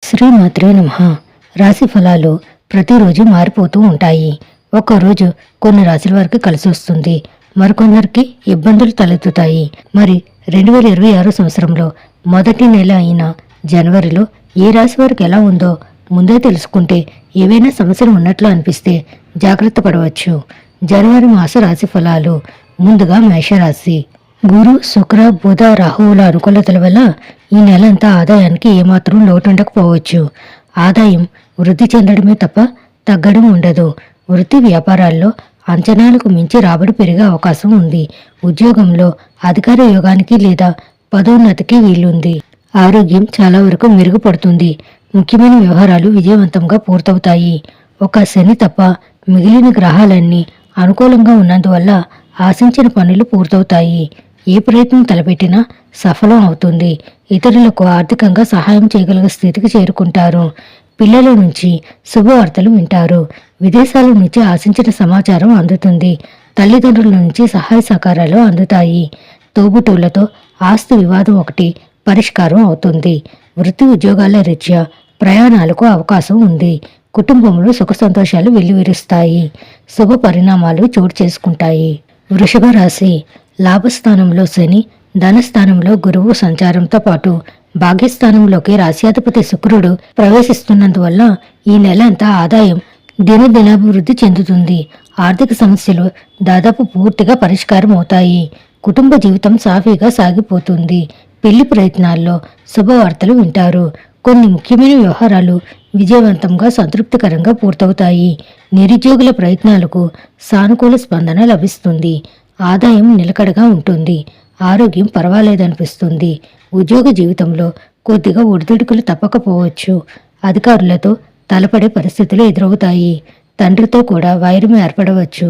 శ్రీమాత్రే నమః. రాశి ఫలాలు ప్రతిరోజు మారిపోతూ ఉంటాయి. ఒక్కరోజు కొన్ని రాశుల వారికి కలిసి వస్తుంది, మరికొందరికి ఇబ్బందులు తలెత్తుతాయి. మరి 2026 సంవత్సరంలో మొదటి నెల అయిన జనవరిలో ఏ రాశి వారికి ఎలా ఉందో ముందే తెలుసుకుంటే ఏవైనా సమస్యలు ఉన్నట్లు అనిపిస్తే జాగ్రత్త పడవచ్చు. జనవరి మాస రాశి ఫలాలు. ముందుగా మేషరాశి. గురు, శుక్ర, బుధ, రాహువుల అనుకూలతల వల్ల ఈ నెలంతా ఆదాయానికి ఏమాత్రం లోటు ఉండకపోవచ్చు. ఆదాయం వృద్ధి చెందడమే తప్ప తగ్గడం ఉండదు. వృత్తి వ్యాపారాల్లో అంచనాలకు మించి రాబడి పెరిగే అవకాశం ఉంది. ఉద్యోగంలో అధికార యోగానికి లేదా పదోన్నతికి వీలుంది. ఆరోగ్యం చాలా వరకు మెరుగుపడుతుంది. ముఖ్యమైన వ్యవహారాలు విజయవంతంగా పూర్తవుతాయి. ఒక శని తప్ప మిగిలిన గ్రహాలన్నీ అనుకూలంగా ఉన్నందువల్ల ఆశించిన పనులు పూర్తవుతాయి. ఏ ప్రయత్నం తలపెట్టినా సఫలం అవుతుంది. ఇతరులకు ఆర్థికంగా సహాయం చేయగలిగే స్థితికి చేరుకుంటారు. పిల్లల నుంచి శుభవార్తలు వింటారు. విదేశాల నుంచి ఆశించిన సమాచారం అందుతుంది. తల్లిదండ్రుల నుంచి సహాయ సహకారాలు అందుతాయి. తోబుట్టువులతో ఆస్తి వివాదం ఒకటి పరిష్కారం అవుతుంది. వృత్తి ఉద్యోగాల రీత్యా ప్రయాణాలకు అవకాశం ఉంది. కుటుంబంలో సుఖ సంతోషాలు వెల్లివిరుస్తాయి. శుభ పరిణామాలు చోటు చేసుకుంటాయి. వృషభ రాశి. లాభస్థానంలో శని, ధనస్థానంలో గురువు సంచారంతో పాటు భాగ్యస్థానంలోకి రాశ్యాధిపతి శుక్రుడు ప్రవేశిస్తున్నందువల్ల ఈ నెల అంతా ఆదాయం దినదినాభివృద్ధి చెందుతుంది. ఆర్థిక సమస్యలు దాదాపు పూర్తిగా పరిష్కారం అవుతాయి. కుటుంబ జీవితం సాఫీగా సాగిపోతుంది. పెళ్లి ప్రయత్నాల్లో శుభవార్తలు వింటారు. కొన్ని ముఖ్యమైన వ్యవహారాలు విజయవంతంగా సంతృప్తికరంగా పూర్తవుతాయి. నిరుద్యోగుల ప్రయత్నాలకు సానుకూల స్పందన లభిస్తుంది. ఆదాయం నిలకడగా ఉంటుంది. ఆరోగ్యం పర్వాలేదనిపిస్తుంది. ఉద్యోగ జీవితంలో కొద్దిగా ఒడిదుడుకులు తప్పకపోవచ్చు. అధికారులతో తలపడే పరిస్థితులు ఎదురవుతాయి. తండ్రితో కూడా వైరం ఏర్పడవచ్చు.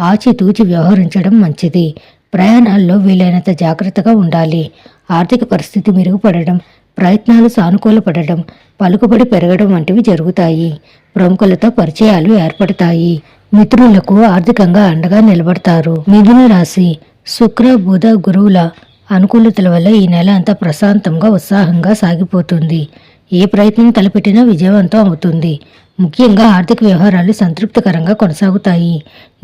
ఆచితూచి వ్యవహరించడం మంచిది. ప్రయాణాల్లో వీలైనంత జాగ్రత్తగా ఉండాలి. ఆర్థిక పరిస్థితి మెరుగుపడడం, ప్రయత్నాలు సానుకూలపడడం, పలుకుబడి పెరగడం వంటివి జరుగుతాయి. ప్రముఖులతో పరిచయాలు ఏర్పడతాయి. మిత్రులకు ఆర్థికంగా అండగా నిలబడతారు. మిథున రాశి. శుక్ర, బుధ, గురువుల అనుకూలతల వల్ల ఈ నెల అంతా ప్రశాంతంగా ఉత్సాహంగా సాగిపోతుంది. ఏ ప్రయత్నం తలపెట్టినా విజయవంతం అవుతుంది. ముఖ్యంగా ఆర్థిక వ్యవహారాలు సంతృప్తికరంగా కొనసాగుతాయి.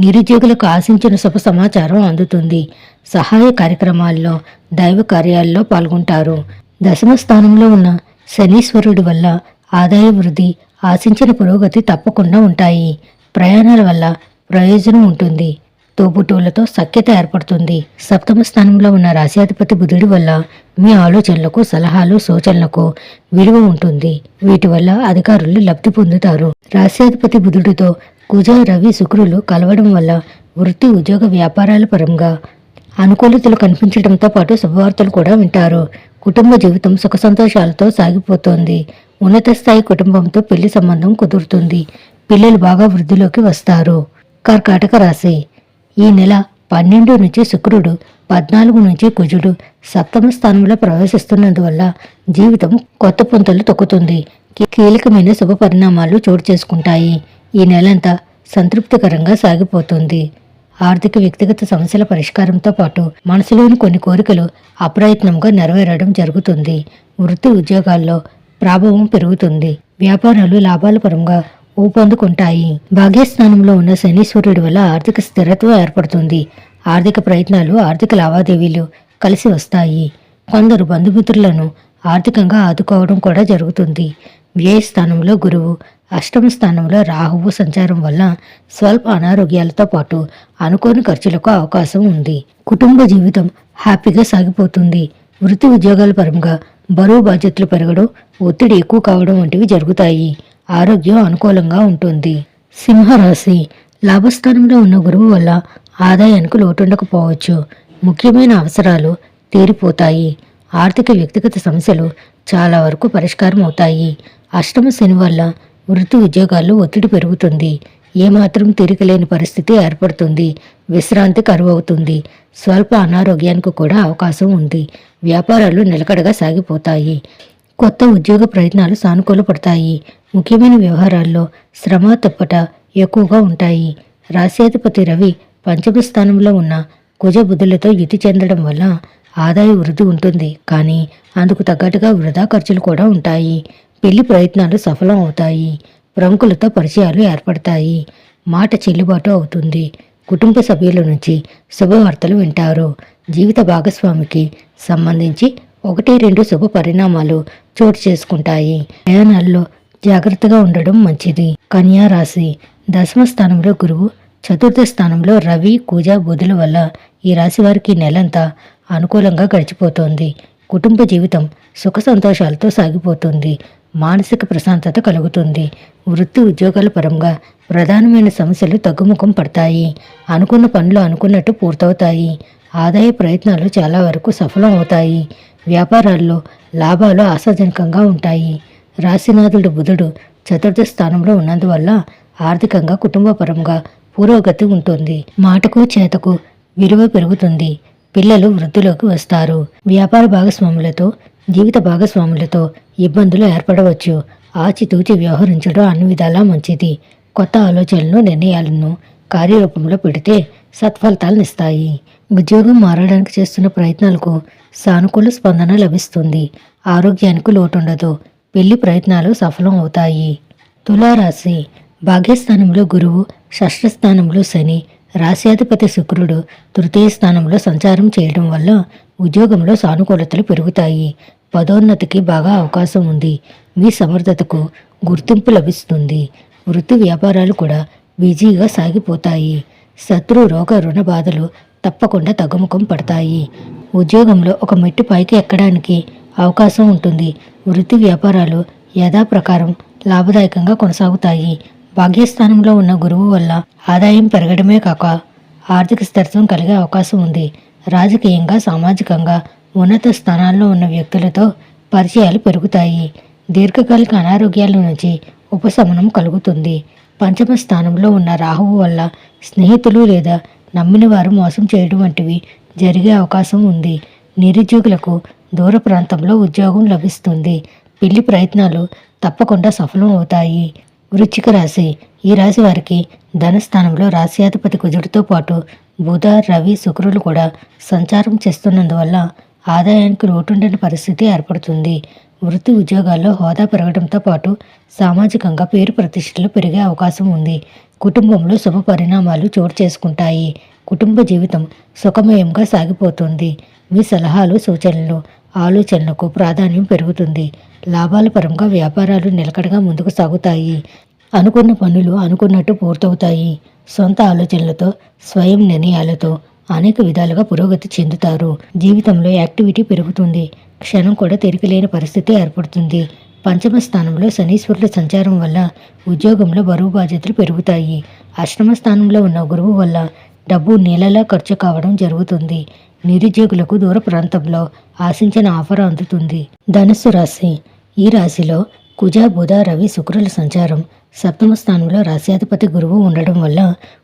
నిరుద్యోగులకు ఆశించిన శుభ సమాచారం అందుతుంది. సహాయ కార్యక్రమాల్లో, దైవ కార్యాల్లో పాల్గొంటారు. దశమ స్థానంలో ఉన్న శనీశ్వరుడి వల్ల ఆదాయ వృద్ధి, ఆశించిన పురోగతి తప్పకుండా ఉంటాయి. ప్రయాణాల వల్ల ప్రయోజనం ఉంటుంది. తోబుట్టువులతో సఖ్యత ఏర్పడుతుంది. సప్తమ స్థానంలో ఉన్న రాశ్యాధిపతి బుధుడి వల్ల మీ ఆలోచనలకు, సలహాలు, సూచనలకు విలువ ఉంటుంది. వీటి వల్ల అధికారులు లబ్ధి పొందుతారు. రాశ్యాధిపతి బుధుడితో కుజ, రవి, శుక్రులు కలవడం వల్ల వృత్తి, ఉద్యోగ, వ్యాపారాల పరంగా అనుకూలతలు కనిపించడంతో పాటు శుభవార్తలు కూడా వింటారు. కుటుంబ జీవితం సుఖ సంతోషాలతో సాగిపోతోంది. ఉన్నత స్థాయి కుటుంబంతో పెళ్లి సంబంధం కుదురుతుంది. పిల్లలు బాగా వృద్ధిలోకి వస్తారు. కర్కాటక రాశి. ఈ నెల 12 నుంచి శుక్రుడు, 14 నుంచి కుజుడు సప్తమ స్థానంలో ప్రవేశిస్తున్నందువల్ల జీవితం కొత్త పుంతలు తొక్కుతుంది. కీలకమైన శుభ పరిణామాలు చోటు చేసుకుంటాయి. ఈ నెలంతా సంతృప్తికరంగా సాగిపోతుంది. ఆర్థిక, వ్యక్తిగత సమస్యల పరిష్కారంతో పాటు మనసులోని కొన్ని కోరికలు అప్రయత్నంగా నెరవేరడం జరుగుతుంది. వృత్తి ఉద్యోగాల్లో ప్రాభవం పెరుగుతుంది. వ్యాపారాలు లాభాల పరంగా ఊపందుకుంటాయి. భాగ్యస్థానంలో ఉన్న శనీశ్వరుడి వల్ల ఆర్థిక స్థిరత్వం ఏర్పడుతుంది. ఆర్థిక ప్రయత్నాలు, ఆర్థిక లావాదేవీలు కలిసి వస్తాయి. కొందరు బంధుమిత్రులను ఆర్థికంగా ఆదుకోవడం కూడా జరుగుతుంది. వ్యయస్థానంలో గురువు, అష్టమ స్థానంలో రాహువు సంచారం వల్ల స్వల్ప అనారోగ్యాలతో పాటు అనుకోని ఖర్చులకు అవకాశం ఉంది. కుటుంబ జీవితం హ్యాపీగా సాగిపోతుంది. వృత్తి ఉద్యోగాల పరంగా బరువు బాధ్యతలు పెరగడం, ఒత్తిడి ఎక్కువ కావడం వంటివి జరుగుతాయి. ఆరోగ్యం అనుకూలంగా ఉంటుంది. సింహరాశి. లాభస్థానంలో ఉన్న గురువు వల్ల ఆదాయానికి లోటుండకపోవచ్చు. ముఖ్యమైన అవసరాలు తీరిపోతాయి. ఆర్థిక, వ్యక్తిగత సమస్యలు చాలా వరకు పరిష్కారం అవుతాయి. అష్టమ శని వల్ల వృత్తి ఉద్యోగాల్లో ఒత్తిడి పెరుగుతుంది. ఏమాత్రం తీరికలేని పరిస్థితి ఏర్పడుతుంది. విశ్రాంతి కరువవుతుంది. స్వల్ప అనారోగ్యానికి కూడా అవకాశం ఉంది. వ్యాపారాలు నిలకడగా సాగిపోతాయి. కొత్త ఉద్యోగ ప్రయత్నాలు సానుకూలపడతాయి. ముఖ్యమైన వ్యవహారాల్లో శ్రమ, తప్పట ఎక్కువగా ఉంటాయి. రాశ్యాధిపతి రవి పంచమ స్థానంలో ఉన్న కుజ, బుధులతో యుతి చెందడం వల్ల ఆదాయ వృద్ధి ఉంటుంది. కానీ అందుకు తగ్గట్టుగా వృధా ఖర్చులు కూడా ఉంటాయి. పెళ్లి ప్రయత్నాలు సఫలం అవుతాయి. ప్రముఖులతో పరిచయాలు ఏర్పడతాయి. మాట చెల్లుబాటు అవుతుంది. కుటుంబ సభ్యుల నుంచి శుభవార్తలు వింటారు. జీవిత భాగస్వామికి సంబంధించి 1-2 శుభ పరిణామాలు చోటు చేసుకుంటాయి. ప్రయాణాల్లో జాగ్రత్తగా ఉండడం మంచిది. కన్యా రాశి. దశమ స్థానంలో గురువు, చతుర్థ స్థానంలో రవి, కుజ, బుధుల వల్ల ఈ రాశి వారికి నెలంతా అనుకూలంగా గడిచిపోతోంది. కుటుంబ జీవితం సుఖ సంతోషాలతో సాగిపోతుంది. మానసిక ప్రశాంతత కలుగుతుంది. వృత్తి ఉద్యోగాల పరంగా ప్రధానమైన సమస్యలు తగ్గుముఖం పడతాయి. అనుకున్న పనులు అనుకున్నట్టు పూర్తవుతాయి. ఆదాయ ప్రయత్నాలు చాలా వరకు సఫలం అవుతాయి. వ్యాపారాల్లో లాభాలు ఆశాజనకంగా ఉంటాయి. రాశినాథుడు బుధుడు చతుర్థ స్థానంలో ఉన్నందువల్ల ఆర్థికంగా కుటుంబపరంగా పురోగతి ఉంటుంది. మాటకు చేతకు విలువ పెరుగుతుంది. పిల్లలు వృద్ధిలోకి వస్తారు. వ్యాపార భాగస్వాములతో, జీవిత భాగస్వాములతో ఇబ్బందులు ఏర్పడవచ్చు. ఆచితూచి వ్యవహరించడం అన్ని విధాలా మంచిది. కొత్త ఆలోచనలను, నిర్ణయాలను కార్యరూపంలో పెడితే సత్ఫలితాలనిస్తాయి. ఉద్యోగం మారడానికి చేస్తున్న ప్రయత్నాలకు సానుకూల స్పందన లభిస్తుంది. ఆరోగ్యానికి లోటుండదు. పెళ్లి ప్రయత్నాలు సఫలం అవుతాయి. తులారాశి. భాగ్యస్థానంలో గురువు, షష్ఠ స్థానంలో శని, రాశ్యాధిపతి శుక్రుడు తృతీయ స్థానంలో సంచారం చేయడం వల్ల ఉద్యోగంలో సానుకూలతలు పెరుగుతాయి. పదోన్నతికి బాగా అవకాశం ఉంది. మీ సమర్థతకు గుర్తింపు లభిస్తుంది. వృత్తి వ్యాపారాలు కూడా బిజీగా సాగిపోతాయి. శత్రు, రోగ, రుణ బాధలు తప్పకుండా తగ్గుముఖం పడతాయి. ఉద్యోగంలో ఒక మెట్టు పైకి ఎక్కడానికి అవకాశం ఉంటుంది. వృత్తి వ్యాపారాలు యథాప్రకారం లాభదాయకంగా కొనసాగుతాయి. భాగ్యస్థానంలో ఉన్న గురువు వల్ల ఆదాయం పెరగడమే కాక ఆర్థిక స్థిరత్వం కలిగే అవకాశం ఉంది. రాజకీయంగా, సామాజికంగా ఉన్నత స్థానాల్లో ఉన్న వ్యక్తులతో పరిచయాలు పెరుగుతాయి. దీర్ఘకాలిక అనారోగ్యాల నుంచి ఉపశమనం కలుగుతుంది. పంచమ స్థానంలో ఉన్న రాహువు వల్ల స్నేహితులు లేదా నమ్మిన వారు మోసం చేయడం వంటివి జరిగే అవకాశం ఉంది. నిరుద్యోగులకు దూర ప్రాంతంలో ఉద్యోగం లభిస్తుంది. పెళ్లి ప్రయత్నాలు తప్పకుండా సఫలం అవుతాయి. వృశ్చిక రాశి. ఈ రాశి వారికి ధనస్థానంలో రాశ్యాధిపతి కుజుడితో పాటు బుధ, రవి, శుక్రులు కూడా సంచారం చేస్తున్నందువల్ల ఆదాయానికి లోటుండని పరిస్థితి ఏర్పడుతుంది. వృత్తి ఉద్యోగాల్లో హోదా పెరగడంతో పాటు సామాజికంగా పేరు ప్రతిష్టలు పెరిగే అవకాశం ఉంది. కుటుంబంలో శుభ పరిణామాలు చోటు చేసుకుంటాయి. కుటుంబ జీవితం సుఖమయంగా సాగిపోతుంది. మీ సలహాలు, సూచనలు, ఆలోచనలకు ప్రాధాన్యం పెరుగుతుంది. లాభాల పరంగా వ్యాపారాలు నిలకడగా ముందుకు సాగుతాయి. అనుకున్న పనులు అనుకున్నట్టు పూర్తవుతాయి. సొంత ఆలోచనలతో, స్వయం నిర్ణయాలతో అనేక విధాలుగా పురోగతి చెందుతారు. జీవితంలో యాక్టివిటీ పెరుగుతుంది. క్షణం కూడా తీరికలేని పరిస్థితి ఏర్పడుతుంది. పంచమ స్థానంలో శనీశ్వరుల సంచారం వల్ల ఉద్యోగంలో బరువు బాధ్యతలు పెరుగుతాయి. అష్టమ స్థానంలో ఉన్న గురువు వల్ల డబ్బు నీళ్ళలా ఖర్చు కావడం జరుగుతుంది. నిరుద్యోగులకు దూర ప్రాంతంలో ఆశించిన ఆఫర్ అందుతుంది. ధనుస్సు రాశి. ఈ రాశిలో కుజ, బుధ, రవి, శుక్రుల సంచారం, సప్తమ స్థానంలో రాశ్యాధిపతి గురువు ఉండడం వల్ల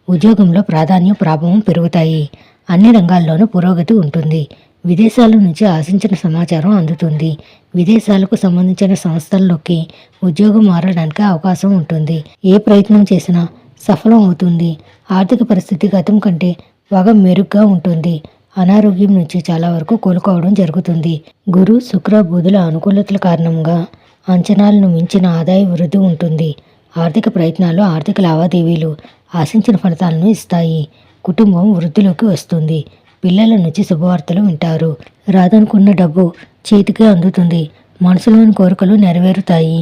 ఉద్యోగంలో ప్రాధాన్యం, ప్రాభవం పెరుగుతాయి. అన్ని రంగాల్లోనూ పురోగతి ఉంటుంది. విదేశాల నుంచి ఆశించిన సమాచారం అందుతుంది. విదేశాలకు సంబంధించిన సంస్థల్లోకి ఉద్యోగం మారడానికి అవకాశం ఉంటుంది. ఏ ప్రయత్నం చేసినా సఫలం అవుతుంది. ఆర్థిక పరిస్థితి గతం కంటే బాగా మెరుగ్గా ఉంటుంది. అనారోగ్యం నుంచి చాలా వరకు కోలుకోవడం జరుగుతుంది. గురు, శుక్ర, బుధుల అనుకూలతల కారణంగా అంచనాలను మించిన ఆదాయ వృద్ధి ఉంటుంది. ఆర్థిక ప్రయత్నాలు, ఆర్థిక లావాదేవీలు ఆశించిన ఫలితాలను ఇస్తాయి. కుటుంబం వృద్ధిలోకి వస్తుంది. పిల్లల నుంచి శుభవార్తలు వింటారు. రాదనుకున్న డబ్బు చేతికి అందుతుంది. మనసులోని కోరికలు నెరవేరుతాయి.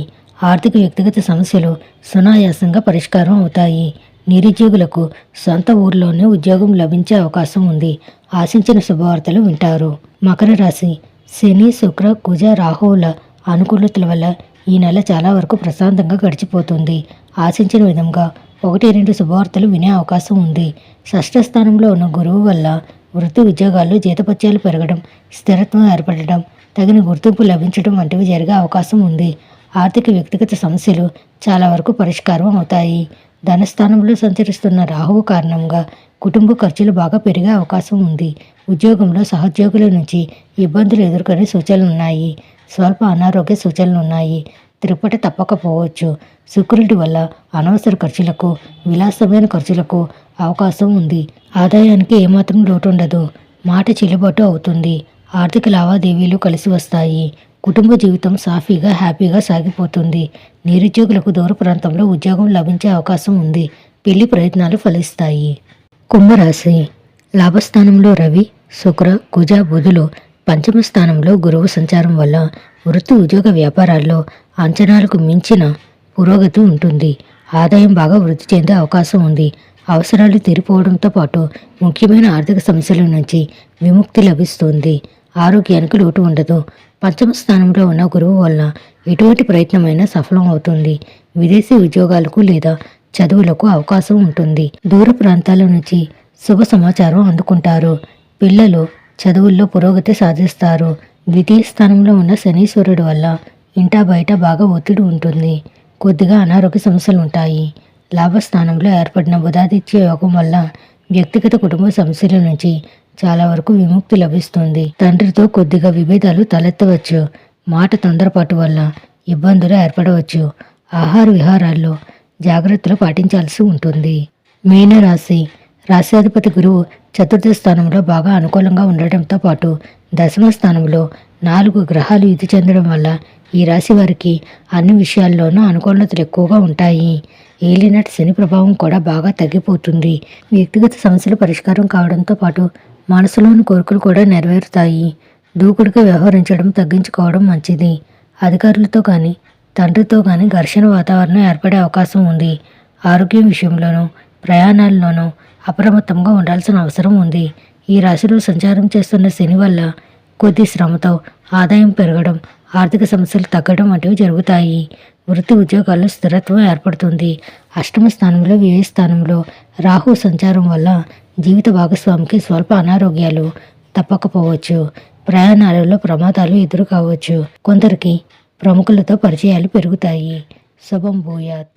ఆర్థిక వ్యక్తిగత సమస్యలు సునాయాసంగా పరిష్కారం అవుతాయి. నిరుద్యోగులకు సొంత ఊర్లోనే ఉద్యోగం లభించే అవకాశం ఉంది. ఆశించిన శుభవార్తలు వింటారు. మకర రాశి. శని, శుక్ర, కుజ, రాహువుల అనుకూలతల వల్ల ఈ నెల చాలా వరకు ప్రశాంతంగా గడిచిపోతుంది. ఆశించిన విధంగా 1-2 శుభవార్తలు వినే అవకాశం ఉంది. షష్ఠ స్థానంలో ఉన్న గురువు వల్ల వృత్తి ఉద్యోగాల్లో జీతపత్యాలు పెరగడం, స్థిరత్వం ఏర్పడడం, తగిన గుర్తింపు లభించడం వంటివి జరిగే అవకాశం ఉంది. ఆర్థిక వ్యక్తిగత సమస్యలు చాలా వరకు పరిష్కారం అవుతాయి. ధనస్థానంలో సంచరిస్తున్న రాహువు కారణంగా కుటుంబ ఖర్చులు బాగా పెరిగే అవకాశం ఉంది. ఉద్యోగంలో సహోద్యోగుల నుంచి ఇబ్బందులు ఎదుర్కొనే సూచనలున్నాయి. స్వల్ప అనారోగ్య సూచనలున్నాయి. త్రిపట తప్పకపోవచ్చు. శుక్రుడి వల్ల అనవసర ఖర్చులకు, విలాసమైన ఖర్చులకు అవకాశం ఉంది. ఆదాయానికి ఏమాత్రం లోటుండదు. మాట చెల్లుబాటు అవుతుంది. ఆర్థిక లావాదేవీలు కలిసి వస్తాయి. కుటుంబ జీవితం సాఫీగా హ్యాపీగా సాగిపోతుంది. నిరుద్యోగులకు దూర ప్రాంతంలో ఉద్యోగం లభించే అవకాశం ఉంది. పెళ్లి ప్రయత్నాలు ఫలిస్తాయి. కుంభరాశి లాభస్థానంలో రవి, శుక్ర, కుజ, బుధులు, పంచమ స్థానంలో గురువు సంచారం వల్ల వృత్తి, ఉద్యోగ, వ్యాపారాల్లో అంచనాలకు మించిన పురోగతి ఉంటుంది. ఆదాయం బాగా వృద్ధి చెందే అవకాశం ఉంది. అవసరాలు తీరిపోవడంతో పాటు ముఖ్యమైన ఆర్థిక సమస్యల నుంచి విముక్తి లభిస్తుంది. ఆరోగ్యానికి లోటు ఉండదు. పంచమ స్థానంలో ఉన్న గురువు వల్ల ఎటువంటి ప్రయత్నమైనా సఫలం అవుతుంది. విదేశీ ఉద్యోగాలకు లేదా చదువులకు అవకాశం ఉంటుంది. దూర ప్రాంతాల నుంచి శుభ సమాచారం అందుకుంటారు. పిల్లలు చదువుల్లో పురోగతి సాధిస్తారు. ద్వితీయ స్థానంలో ఉన్న శనీశ్వరుడు వల్ల ఇంటా బయట బాగా ఒత్తిడి ఉంటుంది. కొద్దిగా అనారోగ్య సమస్యలు ఉంటాయి. లాభస్థానంలో ఏర్పడిన బుధాదిత్య యోగం వల్ల వ్యక్తిగత కుటుంబ సమస్యల నుంచి చాలా వరకు విముక్తి లభిస్తుంది. తండ్రితో కొద్దిగా విభేదాలు తలెత్తవచ్చు. మాట తొందరపాటు వల్ల ఇబ్బందులు ఏర్పడవచ్చు. ఆహార విహారాల్లో జాగ్రత్తలు పాటించాల్సి ఉంటుంది. మీనరాశి రాశ్యాధిపతి గురువు చతుర్థ స్థానంలో బాగా అనుకూలంగా ఉండటంతో పాటు దశమ స్థానంలో 4 గ్రహాలు ఇది చెందడం వల్ల ఈ రాశి వారికి అన్ని విషయాల్లోనూ అనుకూలతలు ఎక్కువగా ఉంటాయి. ఏలినాటి శని ప్రభావం కూడా బాగా తగ్గిపోతుంది. వ్యక్తిగత సమస్యలు పరిష్కారం కావడంతో పాటు మనసులోని కోరికలు కూడా నెరవేరుతాయి. దూకుడుగా వ్యవహరించడం తగ్గించుకోవడం మంచిది. అధికారులతో కానీ తండ్రితో కానీ ఘర్షణ వాతావరణం ఏర్పడే అవకాశం ఉంది. ఆరోగ్యం విషయంలోనూ ప్రయాణాల్లోనూ అప్రమత్తంగా ఉండాల్సిన అవసరం ఉంది. ఈ రాశిలో సంచారం చేస్తున్న శని వల్ల కొద్ది శ్రమతో ఆదాయం పెరగడం, ఆర్థిక సమస్యలు తగ్గడం వంటివి జరుగుతాయి. వృత్తి, ఉద్యోగాల్లో స్థిరత్వం ఏర్పడుతుంది. అష్టమ స్థానంలో, వ్యయ స్థానంలో రాహు సంచారం వల్ల జీవిత భాగస్వామికి స్వల్ప అనారోగ్యాలు తప్పకపోవచ్చు. ప్రయాణాలలో ప్రమాదాలు ఎదురు కావచ్చు. కొందరికి ప్రముఖులతో పరిచయాలు పెరుగుతాయి. శుభం భూయాత్.